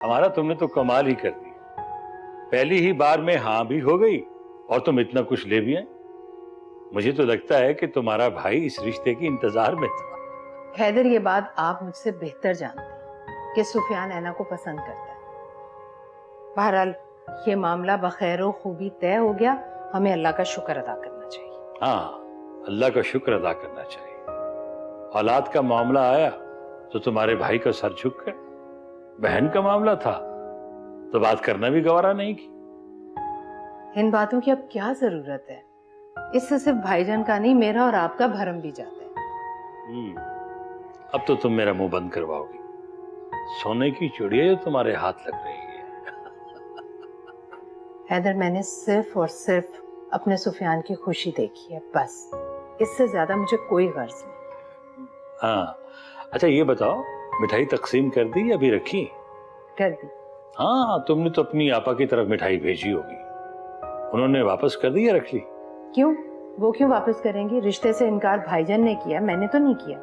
हमारा तुमने तो कमाल ही कर दिया। पहली ही बार में हाँ भी हो गई और तुम इतना कुछ ले भी आए। मुझे तो लगता है कि तुम्हारा भाई इस रिश्ते की इंतजार में था। हैदर, ये बात आप मुझसे बेहतर जानते हैं कि सुफियान ऐना को पसंद करता है। बहरहाल ये मामला बखैर खूबी तय हो गया, हमें अल्लाह का शुक्र अदा करना चाहिए। हाँ, अल्लाह का शुक्र अदा करना चाहिए। औलाद का मामला आया तो तुम्हारे भाई का सर झुक गया। बहन का मामला था तो बात करना भी गवारा नहीं की। इन बातों की अब क्या जरूरत है? इससे सिर्फ भाईजान का नहीं, मेरा और आपका भरम भी जाता है। अब तो तुम मेरा मुंह बंद करवाओगी। सोने की चिड़िया जो तुम्हारे हाथ लग रही है। हैदर, मैंने सिर्फ और सिर्फ अपने सुफियान की खुशी देखी है, बस। इससे ज्यादा मुझे कोई गर्ज नहीं। हाँ, अच्छा ये बताओ, मिठाई तकसीम कर दी या अभी रखी? कर दी। हाँ, तुमने तो अपनी आपा की तरफ मिठाई भेजी होगी। उन्होंने वापस कर दी या रख ली? क्यों? वो क्यों वापस करेंगी? रिश्ते से इनकार भाईजान ने किया, मैंने तो नहीं किया।